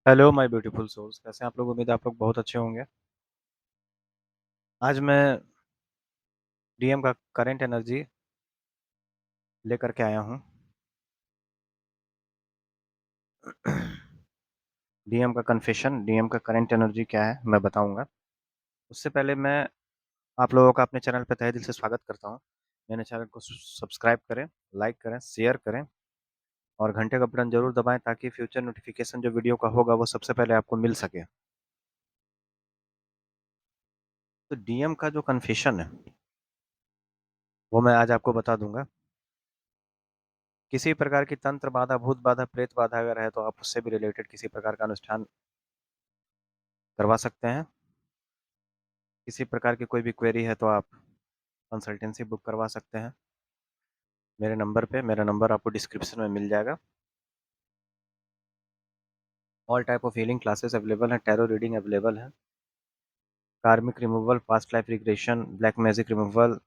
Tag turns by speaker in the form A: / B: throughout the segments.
A: Hello my beautiful souls, कैसे हैं आप लोग? उम्मीद है आप लोग बहुत अच्छे होंगे। आज मैं डीएम का करंट एनर्जी लेकर के आया हूँ। डीएम का कन्फेशन, डीएम का करंट एनर्जी क्या है मैं बताऊंगा। उससे पहले मैं आप लोगों का अपने चैनल पर तहे दिल से स्वागत करता हूँ। मेरे चैनल को सब्सक्राइब करें, लाइक करें, शेयर करें और घंटे का बटन जरूर दबाएं ताकि फ्यूचर नोटिफिकेशन जो वीडियो का होगा वो सबसे पहले आपको मिल सके। तो डीएम का जो कन्फेशन है वो मैं आज आपको बता दूंगा। किसी प्रकार की तंत्र बाधा, भूत बाधा, प्रेत बाधा अगर है तो आप उससे भी रिलेटेड किसी प्रकार का अनुष्ठान करवा सकते हैं। किसी प्रकार की कोई भी क्वेरी है तो आप कंसल्टेंसी बुक करवा सकते हैं मेरे नंबर पे। मेरा नंबर आपको डिस्क्रिप्शन में मिल जाएगा। All type of healing classes available हैं, टैरो रीडिंग अवेलेबल है, कार्मिक removal, past life regression, black magic removal,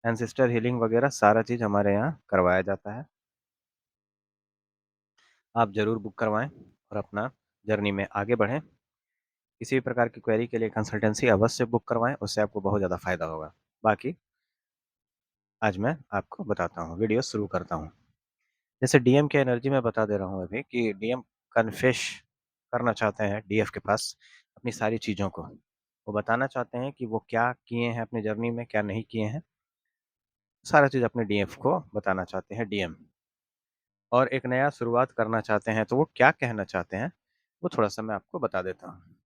A: ancestor healing वगैरह सारा चीज़ हमारे यहाँ करवाया जाता है। आप ज़रूर बुक करवाएं और अपना जर्नी में आगे बढ़ें। किसी भी प्रकार की क्वेरी के लिए कंसल्टेंसी अवश्य बुक करवाएं, उससे आपको बहुत ज़्यादा फायदा होगा। बाकी आज मैं आपको बताता हूँ, वीडियो शुरू करता हूँ। जैसे डीएम की एनर्जी मैं बता दे रहा हूँ अभी कि डीएम कन्फेश करना चाहते हैं डीएफ के पास अपनी सारी चीज़ों को। वो बताना चाहते हैं कि वो क्या किए हैं अपनी जर्नी में, क्या नहीं किए हैं। सारा चीज़ अपने डीएफ को बताना चाहते हैं डीएम। और एक नया शुरुआत करना चाहते हैं तो वो क्या कहना चाहते हैं वो थोड़ा सा मैं आपको बता देता हूँ।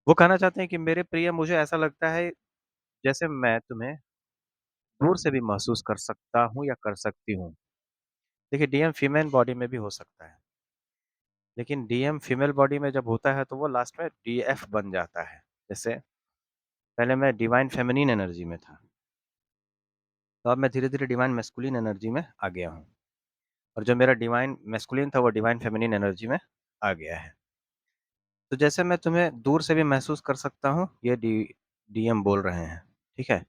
A: वो कहना चाहते हैं कि मेरे प्रिय, मुझे ऐसा लगता है जैसे मैं तुम्हें दूर से भी महसूस कर सकता हूँ या कर सकती हूँ। देखिए, डीएम फीमेल बॉडी में भी हो सकता है, लेकिन डीएम फीमेल बॉडी में जब होता है तो वो लास्ट में डीएफ बन जाता है। जैसे पहले मैं डिवाइन फेमिनिन एनर्जी में था, तो अब मैं धीरे धीरे डिवाइन मैस्कुलिन एनर्जी में आ गया हूँ। और जो मेरा डिवाइन मैस्कुलिन था वो डिवाइन फेमिनिन एनर्जी में आ गया है। तो जैसे मैं तुम्हें दूर से भी महसूस कर सकता हूँ, ये डीएम बोल रहे हैं। ठीक है,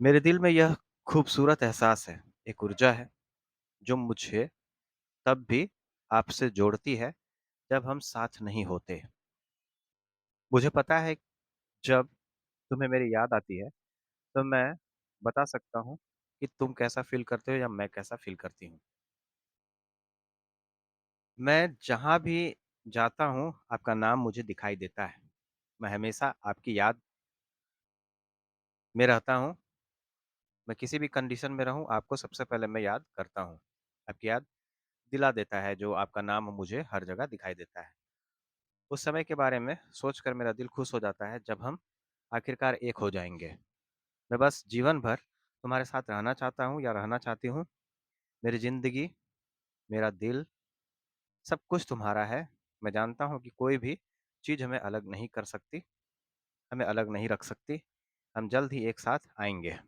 A: मेरे दिल में यह खूबसूरत एहसास है, एक ऊर्जा है जो मुझे तब भी आपसे जोड़ती है जब हम साथ नहीं होते। मुझे पता है जब तुम्हें मेरी याद आती है तो मैं बता सकता हूँ कि तुम कैसा फ़ील करते हो या मैं कैसा फ़ील करती हूँ। मैं जहाँ भी जाता हूँ, आपका नाम मुझे दिखाई देता है। मैं हमेशा आपकी याद में रहता हूँ। मैं किसी भी कंडीशन में रहूँ, आपको सबसे पहले मैं याद करता हूँ। आपकी याद दिला देता है जो आपका नाम मुझे हर जगह दिखाई देता है। उस समय के बारे में सोचकर मेरा दिल खुश हो जाता है जब हम आखिरकार एक हो जाएँगे। मैं बस जीवन भर तुम्हारे साथ रहना चाहता हूँ या रहना चाहती हूँ। मेरी ज़िंदगी, मेरा दिल, सब कुछ तुम्हारा है। मैं जानता हूँ कि कोई भी चीज़ हमें अलग नहीं कर सकती, हमें अलग नहीं रख सकती। हम जल्द ही एक साथ आएँगे।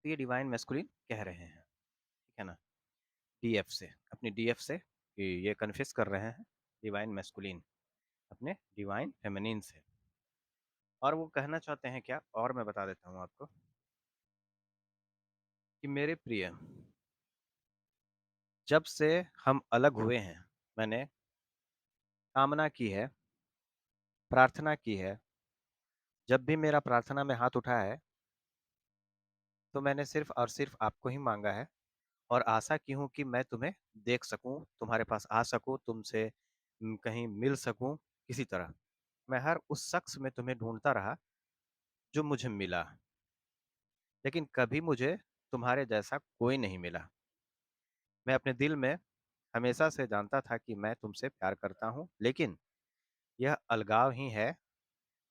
A: तो ये डिवाइन मैस्कुलिन कह रहे हैं, ठीक है ना? डीएफ से, अपनी डीएफ से कि ये कन्फेस कर रहे हैं डिवाइन मैस्कुलिन अपने डिवाइन फेमिनिन से। और वो कहना चाहते हैं क्या, और मैं बता देता हूँ आपको कि मेरे प्रिय, जब से हम अलग हुए हैं, मैंने कामना की है, प्रार्थना की है। जब भी मेरा प्रार्थना में हाथ उठा है तो मैंने सिर्फ और सिर्फ आपको ही मांगा है और आशा की हूँ कि मैं तुम्हें देख सकूं, तुम्हारे पास आ सकूं, तुमसे कहीं मिल सकूं किसी तरह। मैं हर उस शख्स में तुम्हें ढूंढता रहा जो मुझे मिला, लेकिन कभी मुझे तुम्हारे जैसा कोई नहीं मिला। मैं अपने दिल में हमेशा से जानता था कि मैं तुमसे प्यार करता हूँ, लेकिन यह अलगाव ही है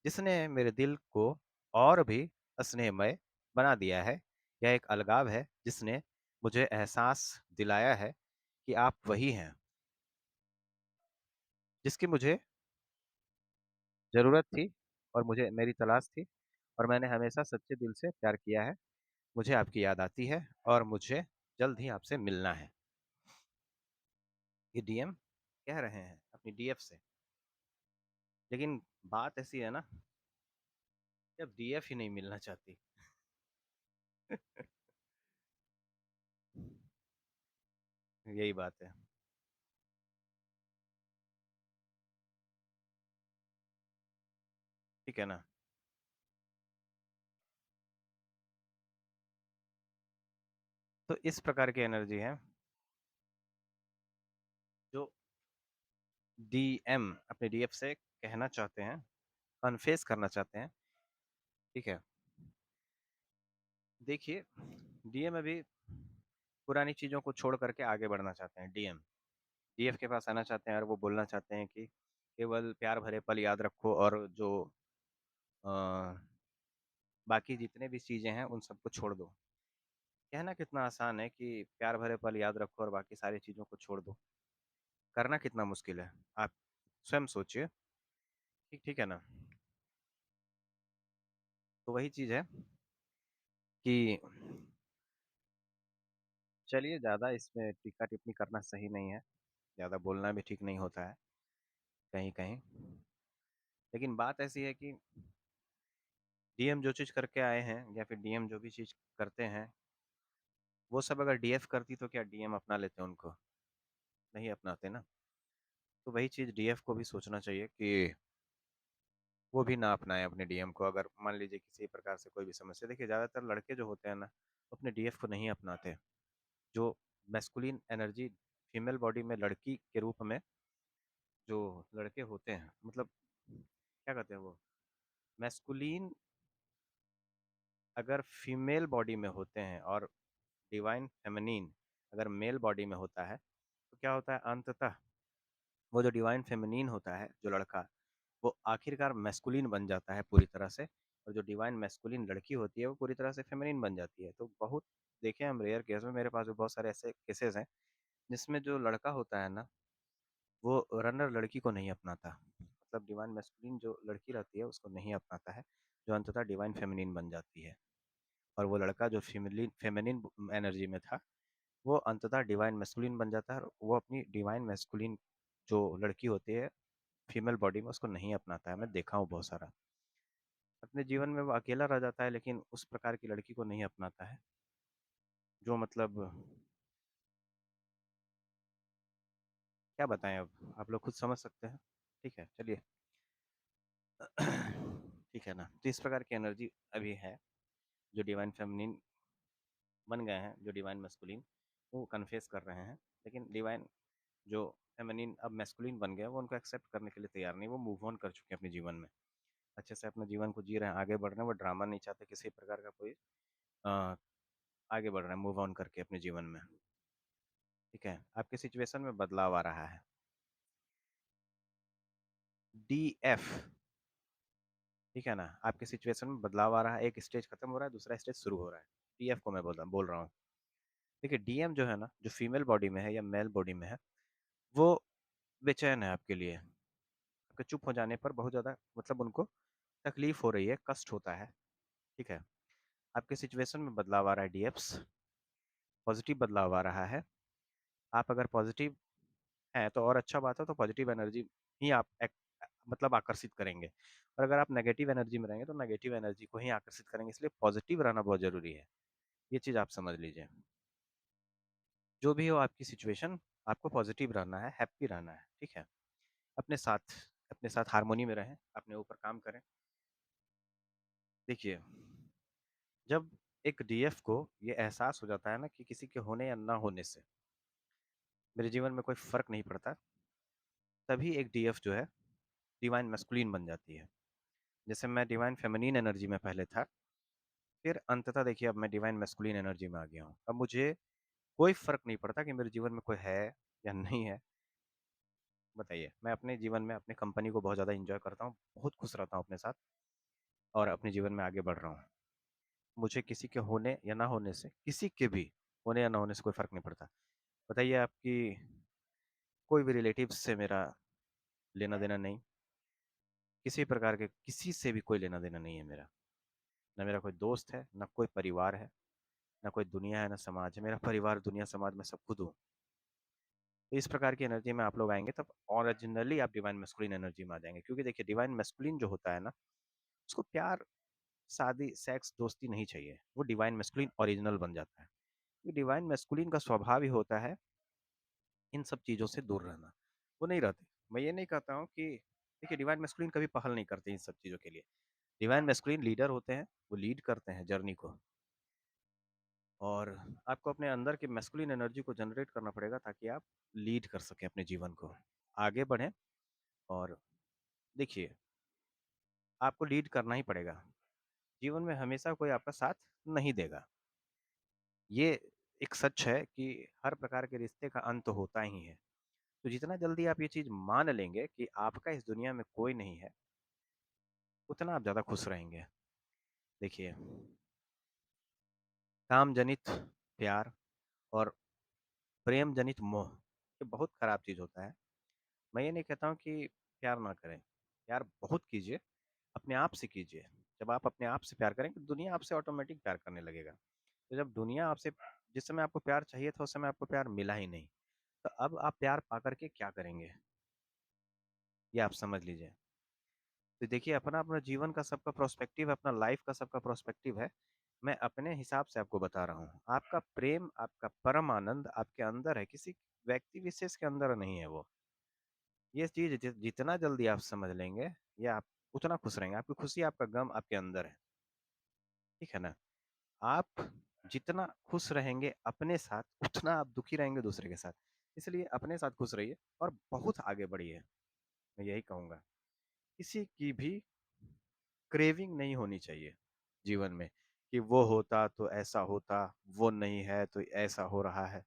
A: जिसने मेरे दिल को और भी स्नेहमय बना दिया है। यह एक अलगाव है जिसने मुझे एहसास दिलाया है कि आप वही हैं जिसकी मुझे ज़रूरत थी और मुझे मेरी तलाश थी। और मैंने हमेशा सच्चे दिल से प्यार किया है। मुझे आपकी याद आती है और मुझे जल्द ही आपसे मिलना है। ये डीएम कह रहे हैं अपनी डीएफ से। लेकिन बात ऐसी है ना, कि अब डीएफ ही नहीं मिलना चाहती। यही बात है। ठीक है ना? तो इस प्रकार की एनर्जी है जो डीएम अपने डीएफ से कहना चाहते हैं, कन्फेस करना चाहते हैं, ठीक है? देखिए, डीएम अभी पुरानी चीज़ों को छोड़ करके आगे बढ़ना चाहते हैं डीएम। डीएफ के पास आना चाहते हैं और वो बोलना चाहते हैं कि केवल प्यार भरे पल याद रखो और जो अ, बाकी जितने भी चीज़ें हैं उन सबको छोड़ दो। कहना कितना आसान है कि प्यार भरे पल याद रखो और बाकी सारी चीज़ों को छोड़ दो। करना कितना मुश्किल है, आप स्वयं सोचिए। ठीक ठीक है ना? तो वही चीज़ है कि चलिए ज़्यादा इसमें टीका-टिप्पणी करना सही नहीं है, ज़्यादा बोलना भी ठीक नहीं होता है, कहीं-कहीं। लेकिन बात ऐसी है कि डीएम जो चीज़ करके आए हैं या फिर डीएम जो भी चीज़ करते हैं, वो सब अगर डीएफ करती तो क्या डीएम अपना लेते उनको? नहीं अपनाते ना। तो वही चीज़ डीएफ को भी सोचना चाहिए कि वो भी ना अपनाएँ अपने डीएम को अगर मान लीजिए किसी प्रकार से कोई भी समस्या देखिए ज़्यादातर लड़के जो होते हैं ना, वो अपने डीएफ को नहीं अपनाते। जो मैस्कुलिन एनर्जी फीमेल बॉडी में लड़की के रूप में जो लड़के होते हैं मतलब क्या कहते हैं वो? मैस्कुलिन अगर फीमेल बॉडी में होते हैं और डिवाइन फेमिनिन अगर मेल बॉडी में होता है, तो क्या होता है अंततः वो जो डिवाइन फेमिनिन होता है, जो लड़का, वो आखिरकार मैस्कुलिन बन जाता है पूरी तरह से और जो डिवाइन मैस्कुलिन लड़की होती है, वो पूरी तरह से फेमिनिन बन जाती है। तो बहुत देखे हम रेयर केस में मेरे पास भी बहुत सारे ऐसे केसेज़ हैं, जिसमें जो लड़का होता है ना, वो रनर लड़की को नहीं अपनाता। मतलब डिवाइन मैस्कुलिन जो लड़की रहती है, उसको नहीं अपनाता है, जो अंततः डिवाइन फेमिनिन बन जाती है। और वो लड़का जो फीमेलिन फेमिनिन एनर्जी में था, वो अंततः डिवाइन मैस्कुलिन बन जाता है और वो अपनी डिवाइन मैस्कुलिन जो लड़की होती है फीमेल बॉडी में उसको नहीं अपनाता है। मैं देखा हूँ बहुत सारा। अपने जीवन में वो अकेला रह जाता है लेकिन उस प्रकार की लड़की को नहीं अपनाता है, जो मतलब क्या बताएँ अब? आप लोग खुद समझ सकते हैं। ठीक है, चलिए। ठीक है ना? तो इस प्रकार की एनर्जी अभी है, जो डिवाइन फेमिनिन बन गए हैं, जो डिवाइन मैस्कुलिन, वो कन्फेस कर रहे हैं। लेकिन डिवाइन जो फेमिनिन अब मैस्कुलिन बन गए, वो उनको एक्सेप्ट करने के लिए तैयार नहीं, वो मूव ऑन कर चुके हैं अपने जीवन में। अच्छे से अपने जीवन को जी रहे हैं, आगे बढ़ रहे हैं, वो ड्रामा नहीं चाहते किसी प्रकार का कोई अ, आगे बढ़ रहे हैं मूव ऑन करके अपने जीवन में। ठीक है? आपके सिचुएशन में बदलाव आ रहा है। डीएफ ठीक है ना? आपके सिचुएशन में बदलाव आ रहा है, एक स्टेज खत्म हो रहा है, दूसरा स्टेज शुरू हो रहा है। डीएफ को मैं बोल रहा हूँ। देखिए डीएम जो है ना, जो फीमेल बॉडी में है या मेल बॉडी में है, वो बेचैन है आपके लिए। आपके चुप हो जाने पर बहुत ज़्यादा मतलब उनको तकलीफ हो रही है, कष्ट होता है। ठीक है? आपके सिचुएशन में बदलाव आ रहा है डीएफ्स, पॉजिटिव बदलाव आ रहा है। आप अगर पॉजिटिव हैं तो और अच्छा बात है, तो पॉजिटिव एनर्जी ही आप मतलब आकर्षित करेंगे और अगर आप नेगेटिव एनर्जी में रहेंगे तो नेगेटिव एनर्जी को ही आकर्षित करेंगे, इसलिए पॉजिटिव रहना बहुत ज़रूरी है। ये चीज़ आप समझ लीजिए। जो भी हो आपकी सिचुएशन, आपको पॉजिटिव रहना है, हैप्पी रहना है, ठीक है? अपने साथ अपने साथ हार्मोनी में रहें, अपने ऊपर काम करें। देखिए, जब एक डीएफ को ये एहसास हो जाता है ना कि किसी के होने या ना होने से मेरे जीवन में कोई फ़र्क नहीं पड़ता, तभी एक डीएफ जो है डिवाइन मैस्कुलिन बन जाती है। जैसे मैं डिवाइन फेमिनिन एनर्जी में पहले था, फिर अंततः देखिए अब मैं डिवाइन मैस्कुलिन एनर्जी में आ गया हूँ। अब मुझे कोई फ़र्क नहीं पड़ता कि मेरे जीवन में कोई है या नहीं है। बताइए, मैं अपने जीवन में अपनी कंपनी को बहुत ज़्यादा एन्जॉय करता हूँ, बहुत खुश रहता हूँ अपने साथ और अपने जीवन में आगे बढ़ रहा हूँ। मुझे किसी के होने या ना होने से, किसी के भी होने या ना होने से कोई फ़र्क नहीं पड़ता। बताइए आपकी कोई भी रिलेटिव्स से मेरा लेना-देना नहीं, किसी प्रकार के किसी से भी कोई लेना-देना नहीं है मेरा। ना मेरा कोई दोस्त है, ना कोई परिवार है, ना कोई दुनिया है, ना समाज है। मेरा परिवार, दुनिया, समाज मैं सब खुद हूँ। तो इस प्रकार की एनर्जी में आप लोग आएँगे तब ओरिजिनली आप डिवाइन मैस्कुलिन एनर्जी में आ जाएँगे क्योंकि देखिए डिवाइन मैस्कुलिन जो होता है ना, उसको प्यार, शादी, सेक्स, दोस्ती नहीं चाहिए। वो डिवाइन मैस्कुलिन ओरिजिनल बन जाता है। ये डिवाइन मैस्कुलिन का स्वभाव ही होता है इन सब चीज़ों से दूर रहना। वो नहीं रहते। मैं ये नहीं कहता हूँ कि देखिए डिवाइन मैस्कुलिन कभी पहल नहीं करते इन सब चीज़ों के लिए। डिवाइन मैस्कुलिन लीडर होते हैं, वो लीड करते हैं जर्नी को और आपको अपने अंदर की मैस्कुलिन एनर्जी को जनरेट करना पड़ेगा ताकि आप लीड कर सकें अपने जीवन को। आगे बढ़ें और देखिए, आपको लीड करना ही पड़ेगा। जीवन में हमेशा कोई आपका साथ नहीं देगा। ये एक सच है कि हर प्रकार के रिश्ते का अंत होता ही है। तो जितना जल्दी आप ये चीज़ मान लेंगे कि आपका इस दुनिया में कोई नहीं है, उतना आप ज़्यादा खुश रहेंगे। देखिए, काम जनित प्यार और प्रेम जनित मोह, ये बहुत खराब चीज़ होता है। मैं ये नहीं कहता हूँ कि प्यार ना करें, प्यार बहुत कीजिए, अपने आप से कीजिए। जब आप अपने आप से प्यार करेंगे, दुनिया आपसे ऑटोमेटिक प्यार करने लगेगा। तो जब दुनिया आपसे जिस समय आपको प्यार चाहिए था, उस समय आपको प्यार मिला ही नहीं, तो अब आप प्यार पा कर के क्या करेंगे? ये आप समझ लीजिए। तो देखिए अपना-अपना जीवन का सबका पर्सपेक्टिव है, अपना लाइफ़ का सबका पर्सपेक्टिव है। मैं अपने हिसाब से आपको बता रहा हूँ। आपका प्रेम, आपका परम आनंद आपके अंदर है, किसी व्यक्ति विशेष के अंदर नहीं है वो। ये चीज़ जितना जल्दी आप समझ लेंगे, या आप उतना खुश रहेंगे। आपकी खुशी, आपका गम आपके अंदर है। ठीक है ना? आप जितना खुश रहेंगे अपने साथ, उतना आप दुखी रहेंगे दूसरे के साथ। इसलिए अपने साथ खुश रहिए और बहुत आगे बढ़िए। मैं यही कहूँगा। किसी की भी क्रेविंग नहीं होनी चाहिए जीवन में कि वो होता तो ऐसा होता, वो नहीं है तो ऐसा हो रहा है।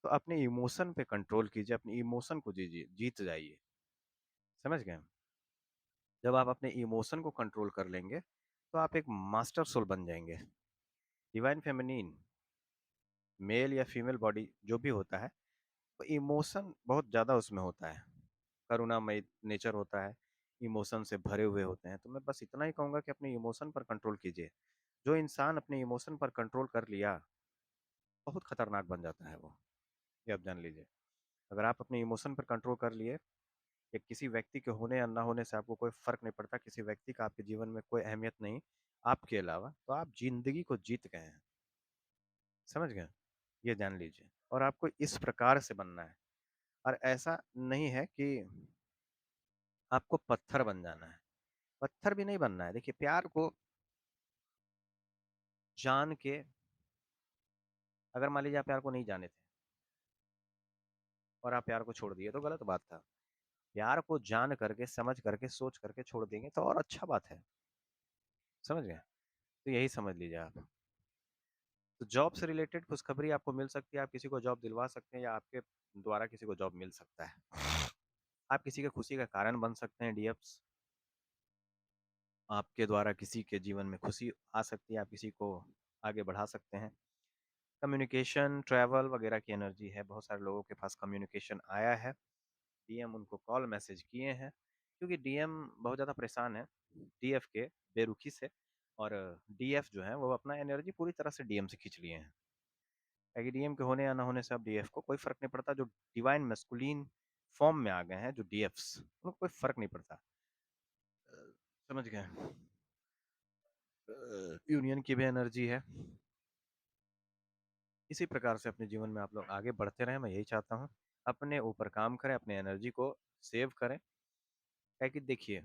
A: तो अपने इमोशन पे कंट्रोल कीजिए, अपने इमोशन को जीजिए, जीत जाइए। समझ गए? जब आप अपने इमोशन को कंट्रोल कर लेंगे, तो आप एक मास्टर सोल बन जाएँगे। डिवाइन फेमिनिन, मेल या फीमेल बॉडी जो भी होता है, तो इमोशन बहुत ज़्यादा उसमें होता है। करुणामय नेचर होता है, इमोशन से भरे हुए होते हैं। तो मैं बस इतना ही कहूँगा कि अपने इमोशन पर कंट्रोल कीजिए। जो इंसान अपने इमोशन पर कंट्रोल कर लिया, बहुत खतरनाक बन जाता है वो, ये आप जान लीजिए। अगर आप अपने इमोशन पर कंट्रोल कर लिए, या किसी व्यक्ति के होने या ना होने से आपको कोई फ़र्क नहीं पड़ता, किसी व्यक्ति का आपके जीवन में कोई अहमियत नहीं, आपके अलावा, तो आप ज़िंदगी को जीत गए हैं। समझ गए? ये जान लीजिए और आपको इस प्रकार से बनना है और ऐसा नहीं है कि आपको पत्थर बन जाना है। पत्थर भी नहीं बनना है। देखिए, प्यार को जान के अगर मान लीजिए आप प्यार को नहीं जाने थे और आप प्यार को छोड़ दिए, तो गलत बात था। प्यार को जान करके, समझ करके, सोच करके छोड़ देंगे तो और अच्छा बात है। समझ गए? तो यही समझ लीजिए आप। तो जॉब से रिलेटेड खुशखबरी आपको मिल सकती है, आप किसी को जॉब दिलवा सकते हैं या आपके द्वारा किसी को जॉब मिल सकता है। आप किसी की खुशी का कारण बन सकते हैं डीएफ्स। आपके द्वारा किसी के जीवन में खुशी आ सकती है, आप किसी को आगे बढ़ा सकते हैं। कम्युनिकेशन, ट्रैवल वगैरह की एनर्जी है, बहुत सारे लोगों के पास कम्युनिकेशन आया है, डीएम उनको कॉल मैसेज किए हैं, क्योंकि डीएम बहुत ज़्यादा परेशान है डीएफ के बेरुखी से और डीएफ जो है वो अपना एनर्जी पूरी तरह से डीएम से खींच लिए हैं। ताकि डीएम के होने या ना होने से अब डीएफ को कोई फ़र्क नहीं पड़ता, जो डिवाइन मैस्कुलिन फॉर्म में आ गए हैं, जो डीएफ्स, उनको कोई फ़र्क नहीं पड़ता। समझ गए? यूनियन की भी एनर्जी है। इसी प्रकार से अपने जीवन में आप लोग आगे बढ़ते रहें, मैं यही चाहता हूँ। अपने ऊपर काम करें, अपने एनर्जी को सेव करें। क्या है कि देखिए,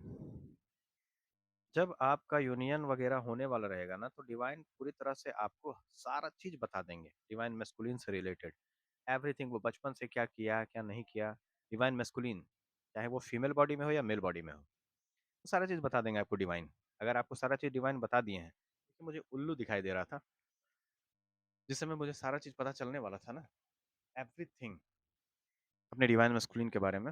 A: जब आपका यूनियन वगैरह होने वाला रहेगा ना, तो डिवाइन पूरी तरह से आपको सारा चीज़ बता देंगे, डिवाइन मैस्कुलिन से रिलेटेड। एवरीथिंग, वो बचपन से क्या किया, क्या नहीं किया, डिवाइन मैस्कुलिन, चाहे वो फीमेल बॉडी में हो या मेल बॉडी में हो, वो सारा चीज़ बता देंगे आपको डिवाइन। अगर आपको सारा चीज़ डिवाइन बता दिए हैं, तो मुझे उल्लू दिखाई दे रहा था, जिस समय मुझे सारा चीज़ पता चलने वाला था ना, एवरीथिंग अपने डिवाइन मैस्कुलिन के बारे में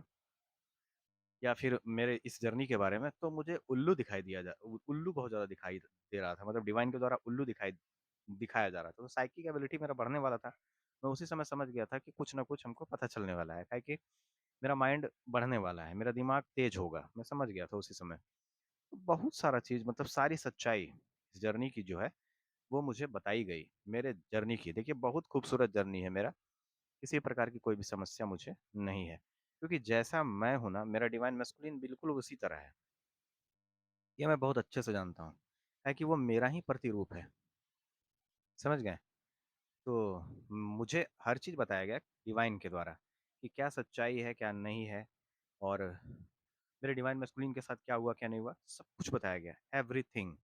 A: या फिर मेरे इस जर्नी के बारे में, तो मुझे उल्लू दिखाई दिया उल्लू बहुत ज़्यादा दिखाई दे रहा था, मतलब डिवाइन के द्वारा उल्लू दिखाया जा रहा था। तो साइकिक एबिलिटी मेरा बढ़ने वाला था। मैं उसी समय समझ गया था कि कुछ ना कुछ हमको पता चलने वाला है, काहे कि मेरा माइंड बढ़ने वाला है, मेरा दिमाग तेज होगा, मैं समझ गया था उसी समय। तो बहुत सारा चीज़, मतलब सारी सच्चाई इस जर्नी की जो है, वो मुझे बताई गई, मेरे जर्नी की। देखिए, बहुत खूबसूरत जर्नी है मेरा, किसी प्रकार की कोई भी समस्या मुझे नहीं है। क्योंकि जैसा मैं हूँ ना, मेरा डिवाइन मैस्कुलिन बिल्कुल उसी तरह है। ये मैं बहुत अच्छे से जानता हूँ, है कि वो मेरा ही प्रतिरूप है। समझ गए? तो मुझे हर चीज़ बताया गया डिवाइन के द्वारा कि क्या सच्चाई है, क्या नहीं है और मेरे डिवाइन मैस्कुलिन के साथ क्या हुआ, क्या नहीं हुआ, सब कुछ बताया गया है, एवरीथिंग।